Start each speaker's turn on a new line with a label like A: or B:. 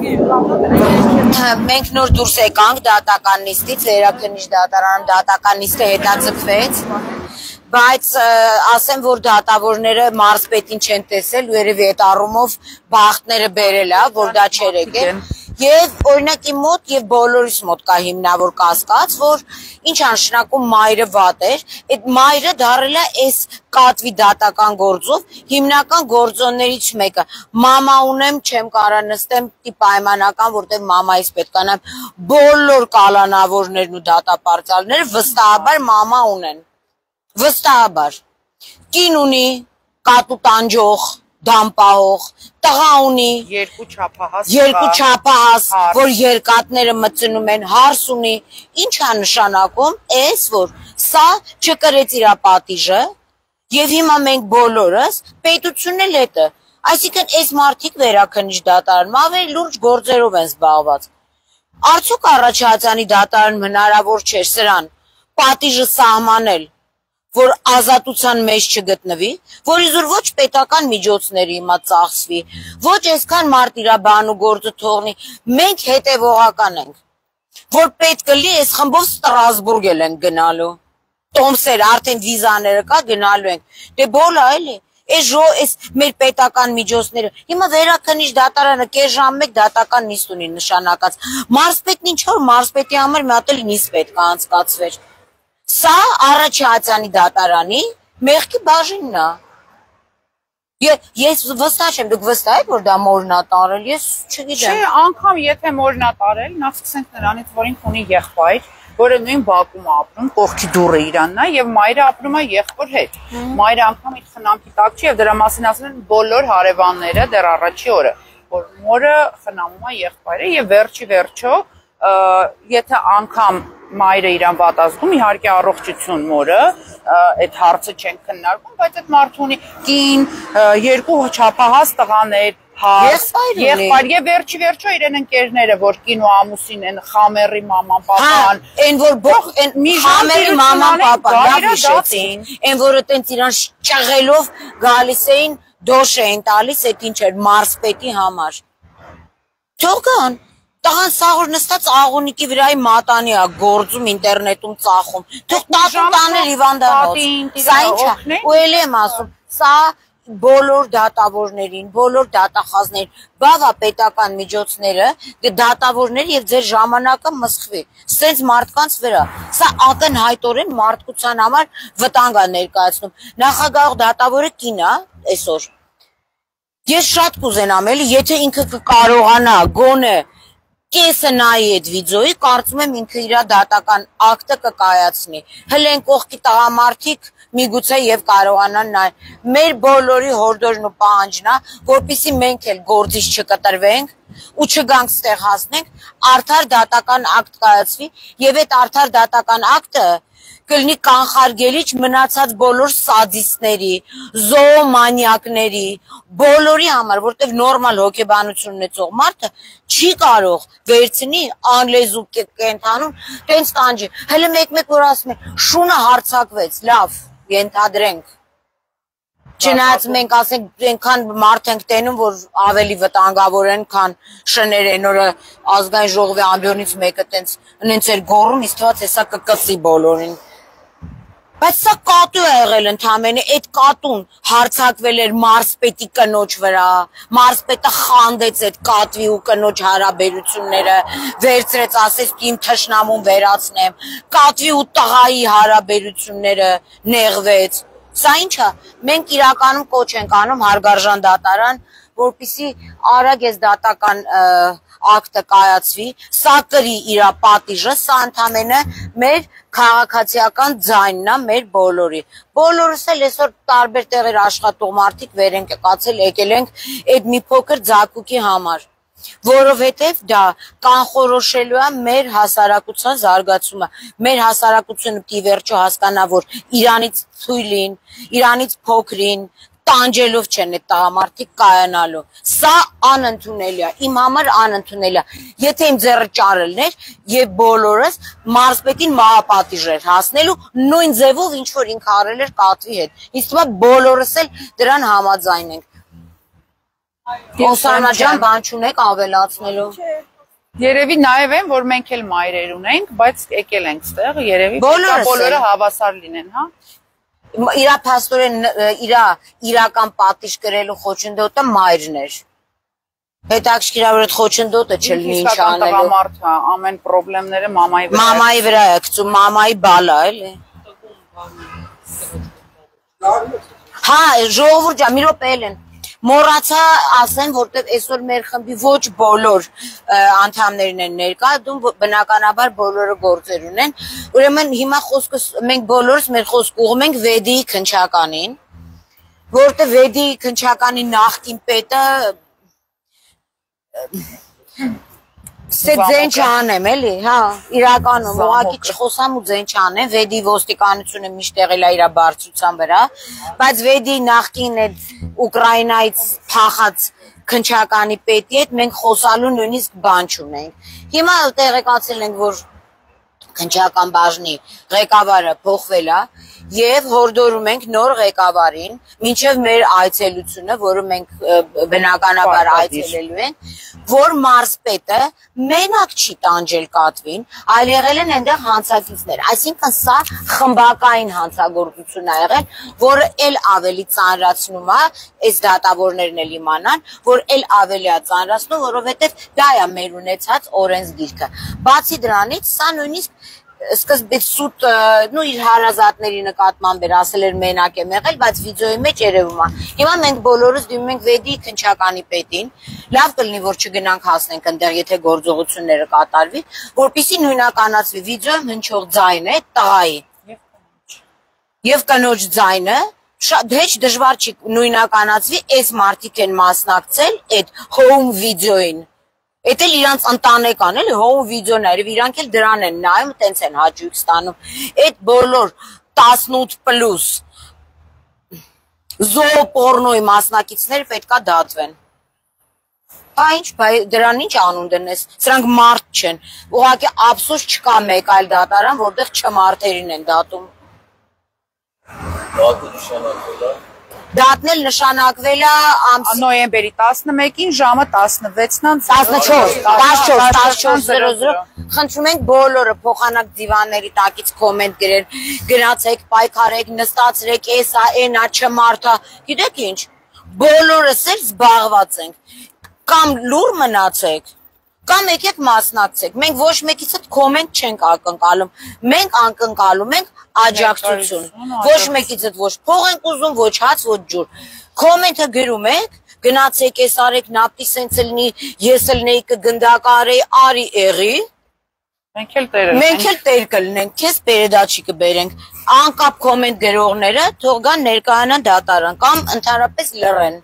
A: Մենք նոր դուրս եկանք դատական նիստից, վերաքննիչ դատարանում դատական նիստը հետաձգվեց, բայց ասեմ, որ դատավորները մարզպետին չեն տեսել ու երևի այդ առումով բախտները բերել է, որ դա չէր եկել։ Եվ օրինակ իմ մոտ եւ բոլորիս մոտ կա հիմնավոր կասկած, որ ինչ անշնակում մայրը վատ էր, այդ մայրը դարել է այս կատվի դատական գործով հիմնական գործոններից մեկը։ Մամա ունեմ, չեմ կարա նստեմ պայմանական, որտեղ մամայից պետք է նայեմ, բոլոր կալանավորներն ու դատապարտյալները վստահաբար մամա ունեն։ Վստահաբար։ Կին ունի, կատու տանջող, դամպահող, տղա ունի, երկու չափահաս, որ երկաթները մտցնում են, հարս ունի, ինչ է նշանակում, էս որ սա չկրեց իր պատիժը, եւ հիմա մենք բոլորս պետությունն էլ հետը, այսինքն այս մարդիկ վերաքննիչ դատարանում ավելի լուրջ գործերով են զբաղված։ Արդյոք առաջացանի դատարանում հնարավոր չէր սրան պատիժը սահմանել, որ ազատության մեջ չգտնվի, որ իզուր ոչ պետական միջոցների հիմա ծախսվի, ոչ այսքան մարդ իր բանու գործը թողնի, մենք հետևողական ենք, որ պետք է լի այս խմբով Ստրասբուրգ ենք գնալու, տոմսեր, արդեն վիզաները կա գնալու ենք, դե բոլա էլի, այս մեր պետական միջոցները, հիմա վերաքննիչ դատարանը կես ժամ մեկ դատական նիստ ունի նշանակած, մարզպետն ինչ որ մարզպետի համար մի հատ էլ նիստ պետք է անցկացվեր։ Սա առաջացանի դատարանի մեղքի բաժինն է։ Ես վստահ չեմ, դուք վստահ եք, որ դա մորն է տարել, ես չգիտեմ։
B: Չէ, անգամ եթե մորն է տարել, նախ սկսենք նրանից, որ ինքը ունի եղբայր, որը նույն բակում է ապրում, կողքի դուռը իրանն է, եւ մայրը ապրում է եղբոր հետ։ Մայրը անգամ իր խնամքի տակ չի, եւ դրա մասին ասում են բոլոր հարևանները դեռ առաջի օրը, որ մորը խնամում է եղբայրը եւ վերջի վերջո, եթե անգամ մայրը իրան վատ ազգում, իհարկե առողջություն մորը, այդ հարցը չեն քննարկում, բայց այդ մարդը ունի կին, երկու չափահաս տղաներ, եղբայր եւ վերջի վերջո իրեն ընկերները, որ կին ու ամուսին են, խամերի մաման, պապան,
A: այն որ խամերի մաման, պապան, դա հիշեցին, այն որը տենց իրան ճղելով գալիս էին, դոշ էին տալիս, այդ ինչ էր մարզպետի համար։ Թող գան։ Տղան սաղոր նստած աղունիկի վրայի մատանի է գործում, ինտերնետում ծախում, թող տատուն տանել հիվանդանոց, սա ինչ է, ու էլ եմ ասում, սա բոլոր դատավորներին, բոլոր դատախազներին, բավա պետական միջոցները, դատավորներ և ձեր ժամանակը մսխվի, սենց մարդկանց վրա, սա ակնհայտորեն մարդկության համար վտանգ է ներկայացնում, նախագահ դատավորը կին է, այսօր, ես շատ կուզենամ էլի, եթե ինքը կարողանա, գոնե, կեսը նայի այդ վիդեոյի, կարծում եմ ինքը իր դատական ակտը կկայացնի, հլեն կողքի տղամարդիկ միգուցե և կարողանան նայ, մեր բոլորի հորդորն ու պահանջն է, որպեսզի մենք էլ գործից չկտրվենք ու չգանք ստեղ հասնենք, արդար դատական ակտ կայացվի և այդ արդար դատական ակտը կլինի կանխարգելիչ մնացած բոլոր սադիստների, զոոմանյակների, բոլորի համար, որտեղ նորմալ հոգեբանություն ունեցող մարդը չի կարող վերցնի անլեզու կենթանում, տենց տանջի, հələ մեկ-մեկ որ ասում են, շունը հարցակվեց, լավ, ենթադրենք, չնայած մենք ասենք, ենքան մարդ ենք տենում, որ ավելի վտանգավոր են, քան շներ են օրը ազգային ժողովի ամբյոնից մեկը տենց էր գոռում, իսկ թված հեսա կկսի բոլորին։ Բայց սա կատու է եղել ընդամենը, այդ կատուն հարցակվել էր մարզպետի կնոջ վրա, մարզպետը խանդեց այդ կատվի ու կնոջ հարաբերությունները, վերցրեց, ասեց իմ թշնամուն վերացնեմ, կատվի ու տղայի հարաբերությունները նեղվեց, սա ինչ է, մենք իրականում կոչ ենք անում հարգարժան դատարան, որպեսզի արագ այս դատական ակտը կայացվի, սա կրի իր պատիժը, սա ընդամենը մեր քաղաքացիական ձայնն է մեր բոլորի։ Բոլորս էլ այսօր տարբեր տեղեր աշխատող մարդիկ վեր ենք եկացել, եկել ենք այդ մի փոքր ձագուկի համար, որովհետև դա կանխորոշելու է մեր հասարակության զարգացումը, մեր հասարակությունը պիտի վերջո հասկանա, որ իրանից թույլին, իրանից փոքրին, տանջելով չեն այդ տղամարդիկ կայանալու, սա անընդունելի է, իմ համար անընդունելի է, եթե իմ ձեռը ճարելներ և բոլորս մարզպետին մահապատիժ էր հասնելու նույն ձևով ինչ որ ինքը արել էր կատվի հետ, իսկ բոլորս էլ դրան համաձայն ենք։ Օսանաջան բան չունեք ավելացնելու։
B: Երևի նաև են, որ մենք էլ մայրեր ունենք, բայց եկել ենք ստեղ, երևի
A: բոլորը
B: հավասար լինեն, հա։
A: Իրա փաստորեն իրական պատիժ կրելու խոչընդոտը մայրն էր։ Հետաքրքիր է որ այդ խոչընդոտը չլինի ինչ անելու։
B: Մարդը ամեն խնդիրները
A: մամայի վրա է գցում, մամայի բալա էլի։ Հա, ժողովուրդ ջան, մի րոպե են։ Մոռացա ասեմ, որտեղ այսօր մեր խմբի ոչ բոլոր անդամներն են ներկա, դու բնականաբար բոլորը գործեր ունեն։ Ուրեմն հիմա խոսքը մենք բոլորս մեր խոսք ուղղում ենք Վեդիի քննչականին, որտեղ Վեդիի քննչականի նախկին պետը Ստե ձեն չանեմ էլի, հա, իրականում ուղղակի չխոսամ ու ձեն չանեմ, Վեդի ոստիկանությունը միշտ եղել է իր բարձրության վրա, բայց Վեդի նախկին այդ Ուկրաինայից փախած քննչականի պետի հետ մենք խոսալու նույնիսկ բան չունենք։ Հիմա տեղեկացել ենք, որ քննչական բաժնի ղեկավարը փոխվել է եւ հորդորում ենք նոր ղեկավարին, մինչեւ մեր այցելությունը, որը մենք բնականաբար այցելելու ենք, որ մարզպետը մենակ չի տանջել կատվին, այլ եղել են այնտեղ հանցակիցներ։ Այսինքն սա խմբակային հանցագործություն է եղել, որը էլ ավելի ծանրացնում է, այս դատավորներն էլ իմանան, որ էլ ավելի է ծանրացնում, որովհետեւ դա է մեր ունեցած օրենսգիրքը։ Բացի դրանից, սա նույնիսկ սկզբից սուտ իր հարազատների նկատմամբ էր ասել էր մենակ է եղել, բայց վիդեոյի մեջ երևում է։ Հիմա մենք բոլորս դիմում ենք Վեդի քննչականի պետին, լավ կլինի որ չգնանք հասնենք այնտեղ, եթե գործողությունները կատարվի, որպեսզի նույնականացվի վիդեոյում հնչող ձայնը տղայի եւ կնոջ ձայնը հեչ դժվար չի նույնականացվի, այս մարդիկ են մասնակցել այդ home վիդեոին։ Էդ էլ իրանց ընտանեկան էլի հոմ վիդեոներ, իրանք էլ դրան են նայում, տենց են հաճույք ստանում։ Այդ բոլոր 18+ զոոպորնոյի մասնակիցները պետքա դատվեն։ Բա ինչ, դրան ինչ անուն դնես, սրանք մարդ չեն, ուղղակի ափսոս չկա մեկ այլ դատարան, որտեղ չմարդերին են դատում։ Դատնել նշանակվել է
B: նոյեմբերի 11-ին ժամը 16-ն
A: 14:00 խնդրում ենք բոլորը փոխանակ դիվանների տակից կոմենտ գրել, գնացեք, պայքարեք, նստացրեք, էսա, էնա, չմարդա, գիտեք ինչ, բոլորս էլ զբաղված ենք, կամ լուր մնացեք, կամ եկեք մասնակցեք, մենք ոչ մեկից հետ կոմենտ չենք ակնկալում, մենք ակնկալում ենք աջակցություն, ոչ մեկից հետ ոչ փող ենք ուզում, ոչ հաց, ոչ ջուր, կոմենտը գրում եք, գնացեք, էս արեք, նապտի սենց լինի, ես լնեի կգնդակարեի, արի եղի, մենք էլ տեր կլնենք, քեզ պերեդաչի կբերենք, անկապ կոմենտ գրողները թող գան ներկայանան դատարան, կամ ընդհանրապես լռեն։